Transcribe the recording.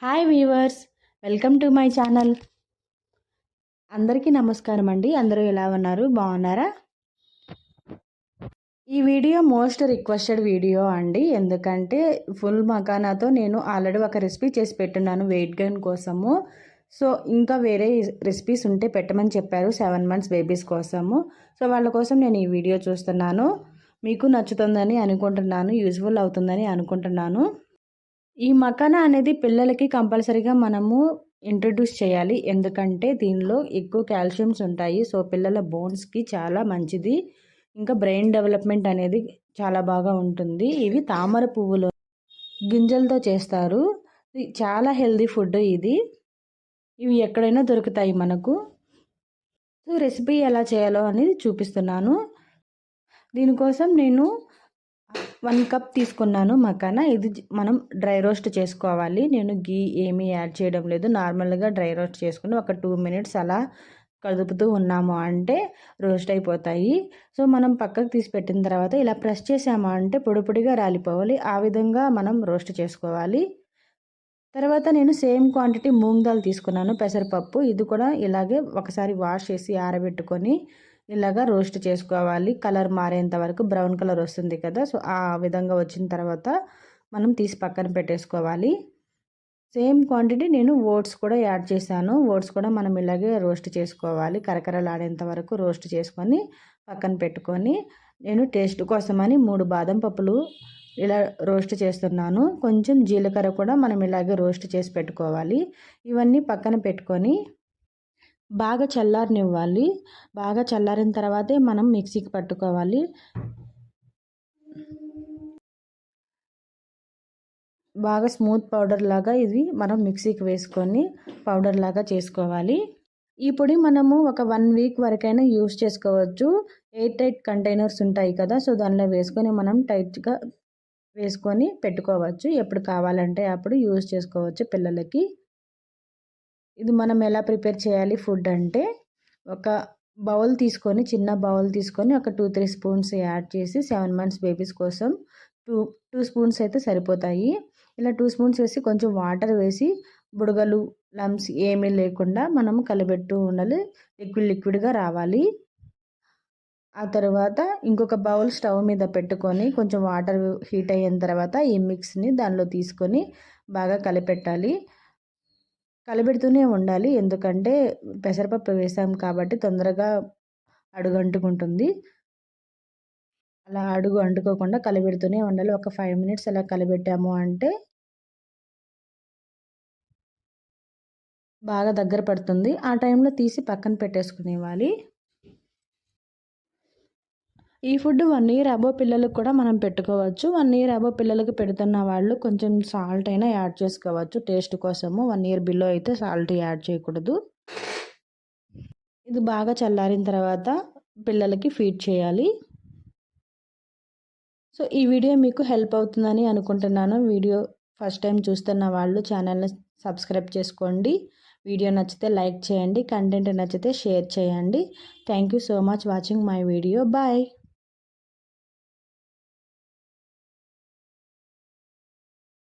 Hi weavers, welcome to my channel. అందరికీ నమస్కారం అండి. అందరూ ఎలా ఉన్నారు? బాగున్నారా? ఈ వీడియో మోస్ట్ రిక్వెస్టెడ్ వీడియో అండి. ఎందుకంటే ఫుల్ మకానాతో నేను ఆల్రెడీ ఒక రెసిపీ చేసి పెట్టున్నాను వెయిట్ గెయిన్ కోసము. సో ఇంకా వేరే రెసిపీస్ ఉంటే పెట్టమని చెప్పారు 7 months బేబీస్ కోసము. సో వాళ్ళ కోసం నేను ఈ వీడియో చూస్తున్నాను. మీకు నచ్చుతుందని అనుకుంటున్నాను, యూజ్ఫుల్ అవుతుందని అనుకుంటున్నాను. ఈ మకానా అనేది పిల్లలకి కంపల్సరీగా మనము ఇంట్రడ్యూస్ చేయాలి. ఎందుకంటే దీనిలో ఎక్కువ కాల్షియమ్స్ ఉంటాయి. సో పిల్లల బోన్స్కి చాలా మంచిది. ఇంకా బ్రెయిన్ డెవలప్మెంట్ అనేది చాలా బాగా ఉంటుంది. ఇవి తామర పువ్వులో గింజలతో చేస్తారు. చాలా హెల్దీ ఫుడ్ ఇది. ఇవి ఎక్కడైనా దొరుకుతాయి మనకు. సో రెసిపీ ఎలా చేయాలో అనేది చూపిస్తున్నాను. దీనికోసం నేను 1 కప్ తీసుకున్నాను మకానా. ఇది మనం డ్రై రోస్ట్ చేసుకోవాలి. నేను గీ ఏమీ యాడ్ చేయడం లేదు. నార్మల్గా డ్రై రోస్ట్ చేసుకుని ఒక 2 minutes అలా కదుపుతూ ఉన్నాము అంటే రోస్ట్ అయిపోతాయి. సో మనం పక్కకు తీసి పెట్టిన తర్వాత ఇలా ప్రెస్ చేసామా అంటే పొడి పొడిగా రాలిపోవాలి. ఆ విధంగా మనం రోస్ట్ చేసుకోవాలి. తర్వాత నేను సేమ్ క్వాంటిటీ మూంగ్ దాల్ తీసుకున్నాను, పెసరపప్పు. ఇది కూడా ఇలాగే ఒకసారి వాష్ చేసి ఆరబెట్టుకొని ఇలాగా రోస్ట్ చేసుకోవాలి. కలర్ మారేంత వరకు బ్రౌన్ కలర్ వస్తుంది కదా, సో ఆ విధంగా వచ్చిన తర్వాత మనం తీసి పక్కన పెట్టేసుకోవాలి. సేమ్ క్వాంటిటీ నేను ఓట్స్ కూడా యాడ్ చేశాను. ఓట్స్ కూడా మనం ఇలాగే రోస్ట్ చేసుకోవాలి. కరకరలాడేంత వరకు రోస్ట్ చేసుకొని పక్కన పెట్టుకొని నేను టేస్ట్ కోసమని 3 బాదం పప్పులు ఇలా రోస్ట్ చేస్తున్నాను. కొంచెం జీలకర్ర కూడా మనం ఇలాగే రోస్ట్ చేసి పెట్టుకోవాలి. ఇవన్నీ పక్కన పెట్టుకొని బాగా చల్లారనివ్వాలి. బాగా చల్లారిన తర్వాతే మనం మిక్సీకి పట్టుకోవాలి. బాగా స్మూత్ పౌడర్ లాగా ఇది మనం మిక్సీకి వేసుకొని పౌడర్ లాగా చేసుకోవాలి. ఈ పొడి మనము ఒక 1 week వరకైనా యూస్ చేసుకోవచ్చు. ఎయిర్ టైట్ కంటైనర్స్ ఉంటాయి కదా, సో దానిలో వేసుకొని మనం టైట్గా వేసుకొని పెట్టుకోవచ్చు. ఎప్పుడు కావాలంటే అప్పుడు యూస్ చేసుకోవచ్చు పిల్లలకి. ఇది మనం ఎలా ప్రిపేర్ చేయాలి ఫుడ్ అంటే, ఒక బౌల్ తీసుకొని, చిన్న బౌల్ తీసుకొని ఒక 2-3 స్పూన్స్ యాడ్ చేసి 7 months బేబీస్ కోసం 2 స్పూన్స్ అయితే సరిపోతాయి. ఇలా 2 స్పూన్స్ వేసి కొంచెం వాటర్ వేసి బుడగలు లమ్స్ ఏమీ లేకుండా మనము కలబెడుతూ ఉండాలి. లిక్విడ్గా రావాలి. ఆ తర్వాత ఇంకొక బౌల్ స్టవ్ మీద పెట్టుకొని కొంచెం వాటర్ హీట్ అయిన తర్వాత ఈ మిక్స్ని దానిలో తీసుకొని బాగా కలిపెట్టాలి. కలబెడుతూనే ఉండాలి. ఎందుకంటే పెసరపప్పు వేసాం కాబట్టి తొందరగా అడుగు అంటుకుంటుంది. అలా అడుగు అంటుకోకుండా కలబెడుతూనే ఉండాలి. ఒక 5 minutes అలా కలబెట్టాము అంటే బాగా దగ్గర పడుతుంది. ఆ టైంలో తీసి పక్కన పెట్టేసుకునేవాలి. ఈ ఫుడ్ 1 year అబోవ్ పిల్లలకు కూడా మనం పెట్టుకోవచ్చు. 1 year అబోవ్ పిల్లలకి పెడుతున్న వాళ్ళు కొంచెం సాల్ట్ అయినా యాడ్ చేసుకోవచ్చు టేస్ట్ కోసము. 1 year బిలో అయితే సాల్ట్ యాడ్ చేయకూడదు. ఇది బాగా చల్లారిన తర్వాత పిల్లలకి ఫీడ్ చేయాలి. సో ఈ వీడియో మీకు హెల్ప్ అవుతుందని అనుకుంటున్నాను. వీడియో ఫస్ట్ టైం చూస్తున్న వాళ్ళు ఛానల్ని సబ్స్క్రైబ్ చేసుకోండి. వీడియో నచ్చితే లైక్ చేయండి. కంటెంట్ నచ్చితే షేర్ చేయండి. Thank you so much watching my video. Bye.